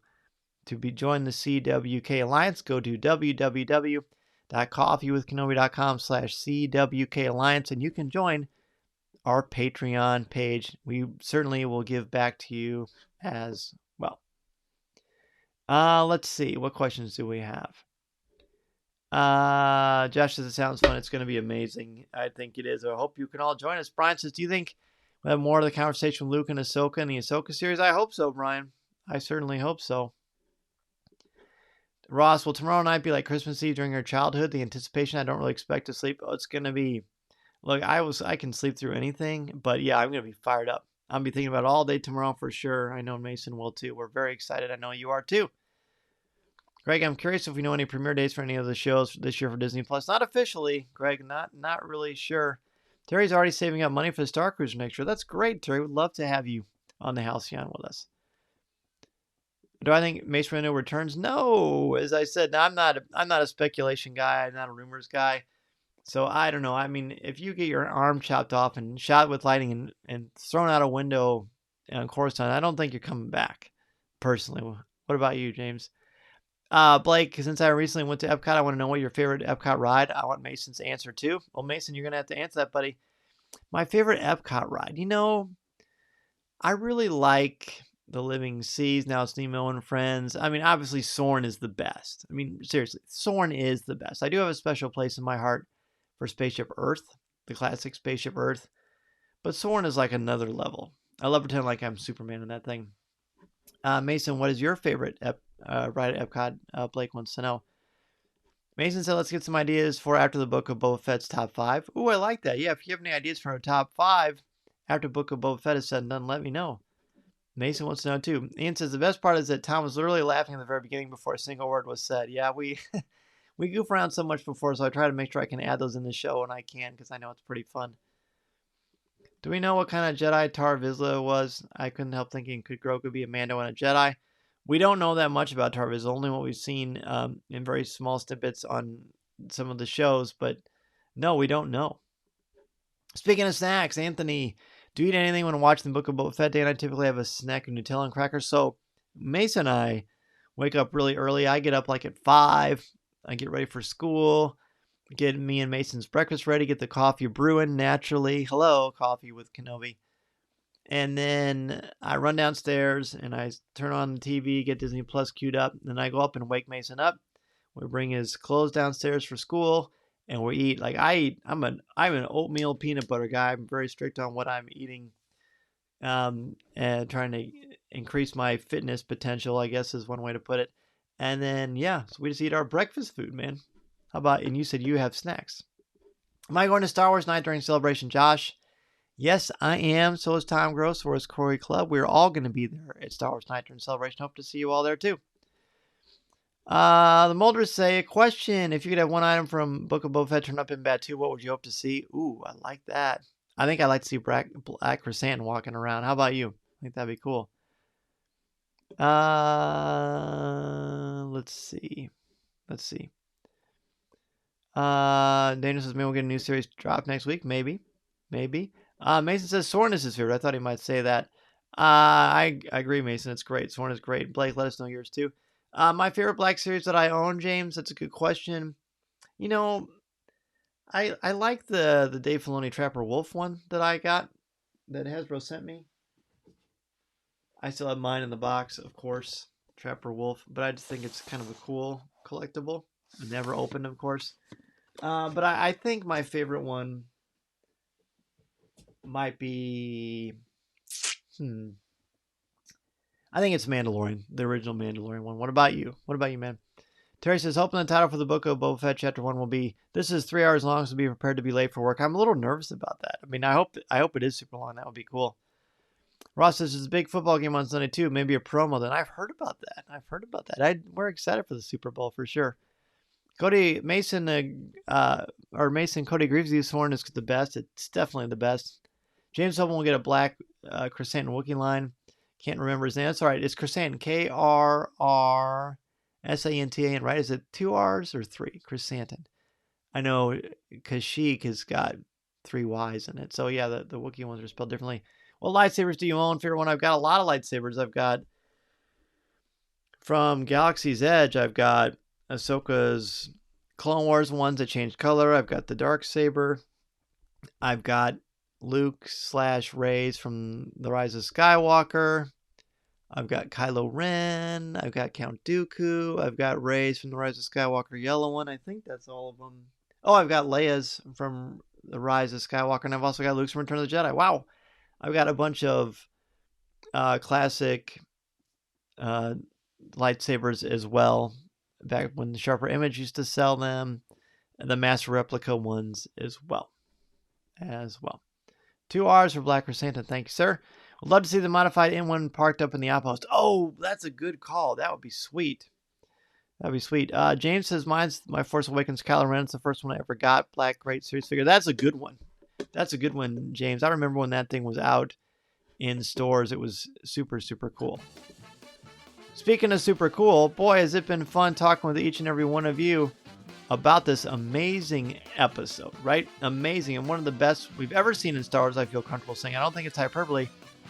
to join the CWK Alliance, go to www.coffeewithkenobi.com/CWK Alliance, and you can join our Patreon page. We certainly will give back to you as well. Let's see. What questions do we have? Josh says it sounds fun. It's going to be amazing. I think it is. I hope you can all join us. Brian says, do you think we'll have more of the conversation with Luke and Ahsoka in the Ahsoka series? I hope so, Brian. I certainly hope so. Ross, will tomorrow night be like Christmas Eve during your childhood? The anticipation, I don't really expect to sleep. Oh, it's going to be, look, I can sleep through anything, but yeah, I'm going to be fired up. I'll be thinking about it all day tomorrow for sure. I know Mason will too. We're very excited. I know you are too. Greg, I'm curious if we know any premiere dates for any of the shows this year for Disney Plus. Not officially, Greg. Not really sure. Terry's already saving up money for the Star Cruiser next year. That's great, Terry. We'd love to have you on the Halcyon with us. Do I think Mace Windu returns? No. As I said, I'm not a speculation guy. I'm not a rumors guy. So I don't know. I mean, if you get your arm chopped off and shot with lightning and thrown out a window on Coruscant, I don't think you're coming back. Personally, what about you, James? Blake, since I recently went to Epcot, I want to know what your favorite Epcot ride. I want Mason's answer too. Well, Mason, you're gonna have to answer that, buddy. My favorite Epcot ride. I really like the Living Seas. Now it's Nemo and Friends. I mean, obviously Soarin' is the best. I mean, seriously, Soarin' is the best. I do have a special place in my heart for Spaceship Earth, the classic Spaceship Earth. But Soarin' is like another level. I love pretending like I'm Superman in that thing. Mason, what is your favorite ride at Epcot? Blake wants to know. Mason said, let's get some ideas for after the Book of Boba Fett's top 5. Ooh, I like that. Yeah, if you have any ideas for a top 5 after Book of Boba Fett is said and done, let me know. Mason wants to know too. Ian says, the best part is that Tom was literally laughing at the very beginning before a single word was said. Yeah, we goof around so much before, so I try to make sure I can add those in the show when I can, because I know it's pretty fun. Do we know what kind of Jedi Tar Vizsla was? I couldn't help thinking, could Grogu be a Mando and a Jedi? We don't know that much about Tar Vizsla, only what we've seen in very small snippets on some of the shows, but no, we don't know. Speaking of snacks, Anthony, do you eat anything when watching the Book of Boba Fett Day? And I typically have a snack of Nutella and crackers. So Mason and I wake up really early. I get up like at 5. I get ready for school. Get me and Mason's breakfast ready. Get the coffee brewing naturally. Hello, Coffee with Kenobi. And then I run downstairs and I turn on the TV, get Disney Plus queued up. Then I go up and wake Mason up. We bring his clothes downstairs for school, and we eat. Like I'm an oatmeal peanut butter guy. I'm very strict on what I'm eating, and trying to increase my fitness potential, I guess is one way to put it. And then so we just eat our breakfast food, man. How about? And you said you have snacks. Am I going to Star Wars Night during Celebration, Josh? Yes, I am. So is Tom Gross. So is Corey Club. We're all going to be there at Star Wars Night during Celebration. Hope to see you all there too. The Molders say, a question. If you could have one item from Book of Boba Fett turn up in Batuu, what would you hope to see? Ooh, I like that. I think I'd like to see Black Chrysanthemum walking around. How about you? I think that'd be cool. Let's see. Daniel says, maybe we'll get a new series drop next week. Maybe. Mason says, Soren is his favorite. I thought he might say that. I agree, Mason. It's great. Soren is great. Blake, let us know yours too. My favorite Black series that I own, James, that's a good question. I like the Dave Filoni Trapper Wolf one that I got that Hasbro sent me. I still have mine in the box, of course, Trapper Wolf, but I just think it's kind of a cool collectible. Never opened, of course. But I think my favorite one might be... I think it's Mandalorian, the original Mandalorian one. What about you? What about you, man? Terry says, hoping the title for the Book of Boba Fett Chapter 1 will be, this is 3 hours long, so be prepared to be late for work. I'm a little nervous about that. I mean, I hope it is super long. That would be cool. Ross says, there's a big football game on Sunday, too. Maybe a promo then. I've heard about that. We're excited for the Super Bowl for sure. Cody Mason, Cody Greaves sworn is the best. It's definitely the best. James Hubble will get a black Chrysanthemum Wookiee line. Can't remember his name. That's all right. It's Chrysanthemum. Krrsantan, right? Is it 2 R's or 3? Chrysanthemum. I know Kashyyyk has got 3 Y's in it. So yeah, the Wookiee ones are spelled differently. What lightsabers do you own? Favorite one? I've got a lot of lightsabers. I've got from Galaxy's Edge, I've got Ahsoka's Clone Wars ones that changed color. I've got the Darksaber. I've got Luke/Rey's from The Rise of Skywalker. I've got Kylo Ren. I've got Count Dooku. I've got Rey's from The Rise of Skywalker, yellow one. I think that's all of them. Oh, I've got Leia's from The Rise of Skywalker, and I've also got Luke's from Return of the Jedi. Wow. I've got a bunch of classic lightsabers as well. Back when the Sharper Image used to sell them. And the Master Replica ones as well. 2 R's for Black Chrysanthemum. Thank you, sir. Would love to see the modified N1 parked up in the outpost. Oh, that's a good call. That would be sweet. James says, mine's My Force Awakens Kylo Ren. It's the first one I ever got. Black Great Series figure. That's a good one. James. I remember when that thing was out in stores. It was super, super cool. Speaking of super cool, boy, has it been fun talking with each and every one of you about this amazing episode, right? Amazing, and one of the best we've ever seen in Star Wars, I feel comfortable saying. I don't think it's hyperbole.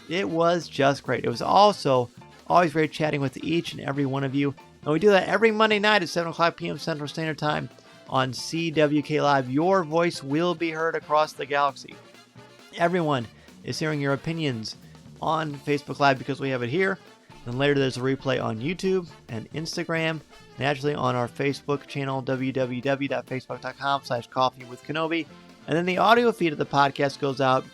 It was just great. It was also always great chatting with each and every one of you. And we do that every Monday night at 7 o'clock p.m. Central Standard Time on CWK Live. Your voice will be heard across the galaxy. Everyone is hearing your opinions on Facebook Live because we have it here. Then later there's a replay on YouTube and Instagram. Naturally on our Facebook channel, www.facebook.com/coffeewithkenobi. And then the audio feed of the podcast goes out,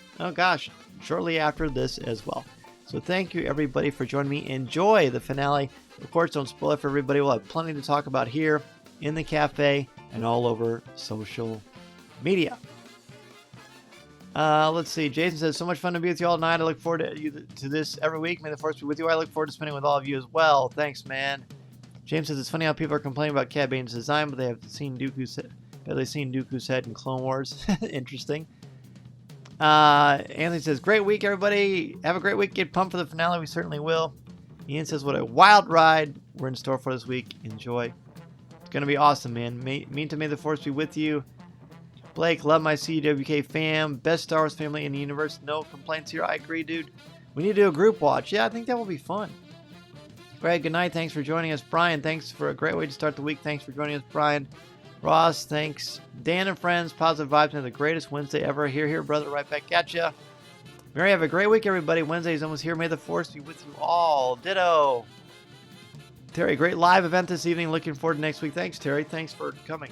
shortly after this as well. So thank you everybody for joining me. Enjoy the finale. Of course, don't spoil it for everybody. We'll have plenty to talk about here in the cafe and all over social media. Let's see. Jason says, so much fun to be with you all tonight. I look forward to this every week. May the Force be with you. I look forward to spending with all of you as well. Thanks, man. James says, it's funny how people are complaining about Cad Bane's design, but they have seen Dooku's head in Clone Wars. Interesting. Anthony says, great week, everybody. Have a great week. Get pumped for the finale. We certainly will. Ian says, what a wild ride we're in store for this week. Enjoy. It's going to be awesome, man. May the Force be with you. Blake, love my CWK fam. Best Star Wars family in the universe. No complaints here. I agree, dude. We need to do a group watch. Yeah, I think that will be fun. Greg, good night. Thanks for joining us. Brian, thanks for a great way to start the week. Thanks for joining us, Brian. Ross, thanks. Dan and friends, positive vibes, and the greatest Wednesday ever. Here, brother. Right back at ya. Mary, have a great week, everybody. Wednesday is almost here. May the Force be with you all. Ditto. Terry, great live event this evening. Looking forward to next week. Thanks, Terry. Thanks for coming.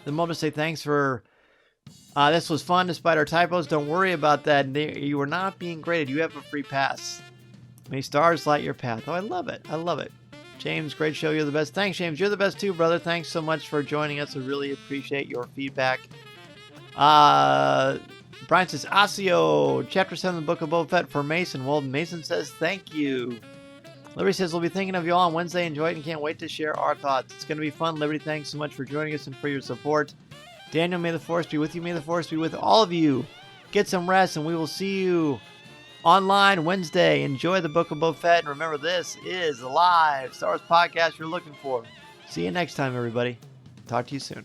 The moment to say thanks for this was fun despite our typos. Don't worry about that. You are not being graded. You have a free pass. May stars light your path. Oh, I love it. James, great show. You're the best. Thanks, James. You're the best too, brother. Thanks so much for joining us. I really appreciate your feedback. Brian says, Asio, Chapter 7 of the Book of Boba Fett for Mason. Well, Mason says, thank you. Liberty says, we'll be thinking of you all on Wednesday. Enjoy it and can't wait to share our thoughts. It's going to be fun. Liberty, thanks so much for joining us and for your support. Daniel, may the Force be with you. May the Force be with all of you. Get some rest, and we will see you online Wednesday. Enjoy the Book of Boba Fett. And remember, this is the live Star Wars podcast you're looking for. See you next time, everybody. Talk to you soon.